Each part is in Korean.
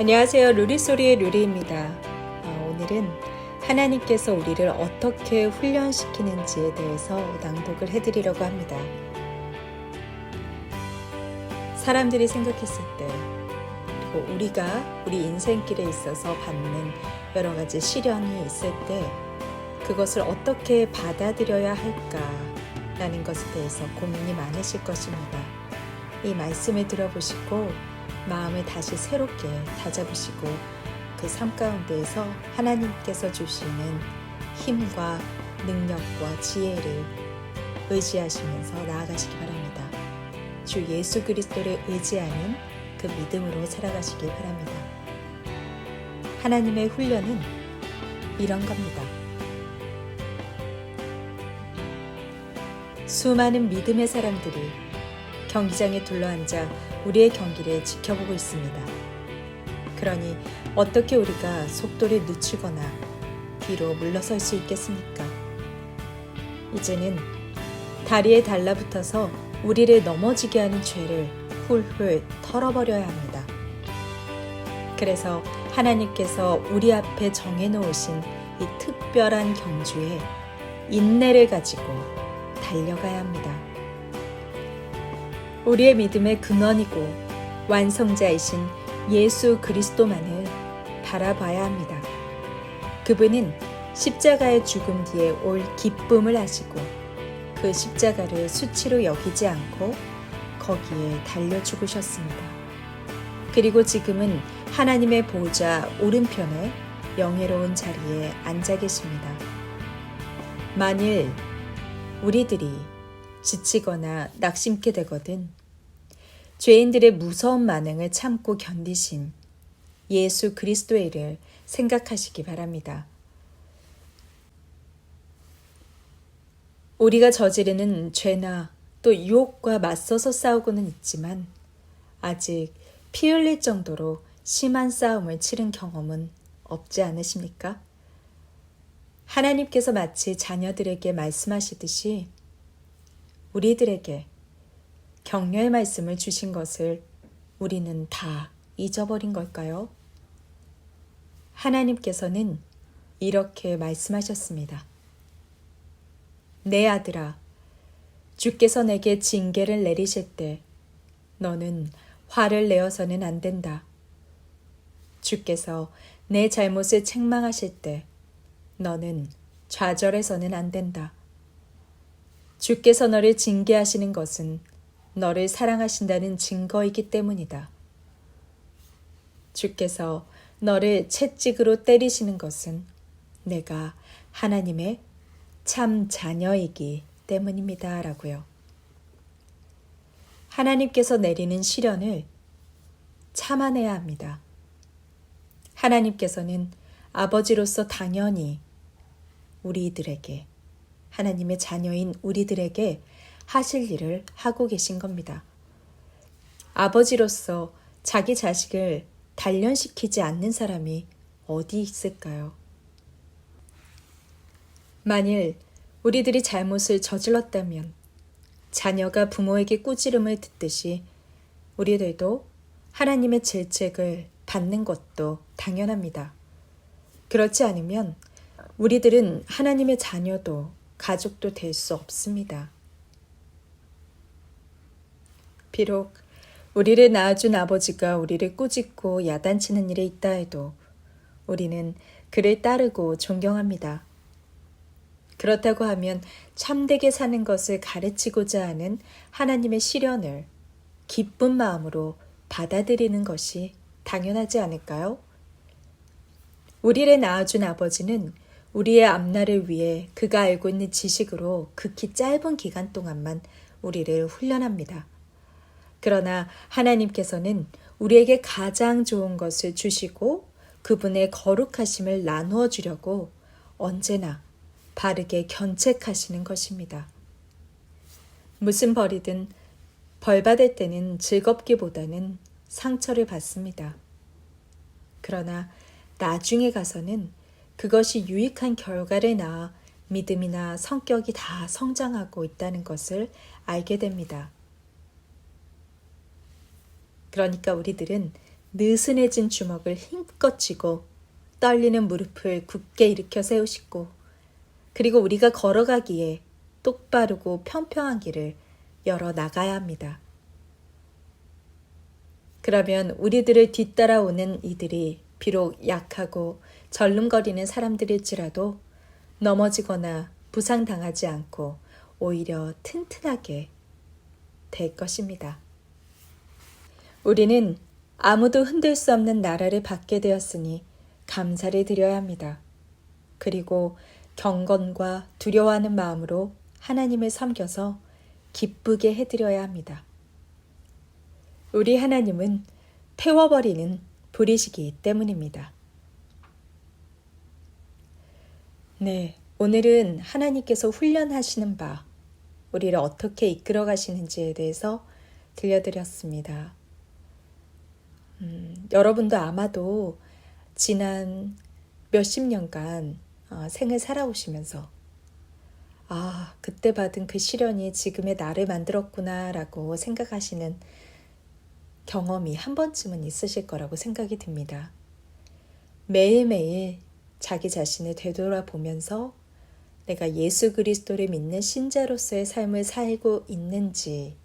안녕하세요. 루리소리의 루리입니다. 오늘은 하나님께서 우리를 어떻게 훈련시키는지에 대해서 낭독을 해드리려고 합니다. 사람들이 생각했을 때, 그리고 우리가 우리 인생길에 있어서 받는 여러 가지 시련이 있을 때 그것을 어떻게 받아들여야 할까라는 것에 대해서 고민이 많으실 것입니다. 이 말씀을 들어보시고 마음을 다시 새롭게 다잡으시고 그 삶 가운데에서 하나님께서 주시는 힘과 능력과 지혜를 의지하시면서 나아가시기 바랍니다. 주 예수 그리스도를 의지하는 그 믿음으로 살아가시기 바랍니다. 하나님의 훈련은 이런 겁니다. 수많은 믿음의 사람들이 경기장에 둘러앉아 우리의 경기를 지켜보고 있습니다. 그러니 어떻게 우리가 속도를 늦추거나 뒤로 물러설 수 있겠습니까? 이제는 다리에 달라붙어서 우리를 넘어지게 하는 죄를 훌훌 털어버려야 합니다. 그래서 하나님께서 우리 앞에 정해놓으신 이 특별한 경주에 인내를 가지고 달려가야 합니다. 우리의 믿음의 근원이고 완성자이신 예수 그리스도만을 바라봐야 합니다. 그분은 십자가의 죽음 뒤에 올 기쁨을 아시고 그 십자가를 수치로 여기지 않고 거기에 달려 죽으셨습니다. 그리고 지금은 하나님의 보좌 오른편에 영예로운 자리에 앉아 계십니다. 만일 우리들이 지치거나 낙심케 되거든 죄인들의 무서운 만행을 참고 견디신 예수 그리스도의 일을 생각하시기 바랍니다. 우리가 저지르는 죄나 또 유혹과 맞서서 싸우고는 있지만 아직 피 흘릴 정도로 심한 싸움을 치른 경험은 없지 않으십니까? 하나님께서 마치 자녀들에게 말씀하시듯이 우리들에게 격려의 말씀을 주신 것을 우리는 다 잊어버린 걸까요? 하나님께서는 이렇게 말씀하셨습니다. 내 아들아, 주께서 내게 징계를 내리실 때 너는 화를 내어서는 안 된다. 주께서 내 잘못을 책망하실 때 너는 좌절해서는 안 된다. 주께서 너를 징계하시는 것은 너를 사랑하신다는 증거이기 때문이다. 주께서 너를 채찍으로 때리시는 것은 내가 하나님의 참 자녀이기 때문입니다. 라고요. 하나님께서 내리는 시련을 참아내야 합니다. 하나님께서는 아버지로서 당연히 우리들에게, 하나님의 자녀인 우리들에게 하실 일을 하고 계신 겁니다. 아버지로서 자기 자식을 단련시키지 않는 사람이 어디 있을까요? 만일 우리들이 잘못을 저질렀다면 자녀가 부모에게 꾸지름을 듣듯이 우리들도 하나님의 질책을 받는 것도 당연합니다. 그렇지 않으면 우리들은 하나님의 자녀도 가족도 될 수 없습니다. 비록 우리를 낳아준 아버지가 우리를 꾸짖고 야단치는 일에 있다 해도 우리는 그를 따르고 존경합니다. 그렇다고 하면 참되게 사는 것을 가르치고자 하는 하나님의 시련을 기쁜 마음으로 받아들이는 것이 당연하지 않을까요? 우리를 낳아준 아버지는 우리의 앞날을 위해 그가 알고 있는 지식으로 극히 짧은 기간 동안만 우리를 훈련합니다. 그러나 하나님께서는 우리에게 가장 좋은 것을 주시고 그분의 거룩하심을 나누어 주려고 언제나 바르게 견책하시는 것입니다. 무슨 벌이든 벌 받을 때는 즐겁기보다는 상처를 받습니다. 그러나 나중에 가서는 그것이 유익한 결과를 낳아 믿음이나 성격이 다 성장하고 있다는 것을 알게 됩니다. 그러니까 우리들은 느슨해진 주먹을 힘껏 쥐고 떨리는 무릎을 굳게 일으켜 세우시고 그리고 우리가 걸어가기에 똑바르고 평평한 길을 열어 나가야 합니다. 그러면 우리들을 뒤따라오는 이들이 비록 약하고 절름거리는 사람들일지라도 넘어지거나 부상당하지 않고 오히려 튼튼하게 될 것입니다. 우리는 아무도 흔들 수 없는 나라를 받게 되었으니 감사를 드려야 합니다. 그리고 경건과 두려워하는 마음으로 하나님을 섬겨서 기쁘게 해드려야 합니다. 우리 하나님은 태워버리는 불이시기 때문입니다. 네, 오늘은 하나님께서 훈련하시는 바, 우리를 어떻게 이끌어 가시는지에 대해서 들려드렸습니다. 여러분도 아마도 지난 몇십 년간 생을 살아오시면서 그때 받은 그 시련이 지금의 나를 만들었구나 라고 생각하시는 경험이 한 번쯤은 있으실 거라고 생각이 듭니다. 매일매일 자기 자신을 되돌아보면서 내가 예수 그리스도를 믿는 신자로서의 삶을 살고 있는지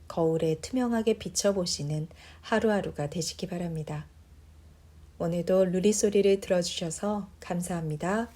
거울에 투명하게 비춰보시는 하루하루가 되시기 바랍니다. 오늘도 루리 소리를 들어주셔서 감사합니다.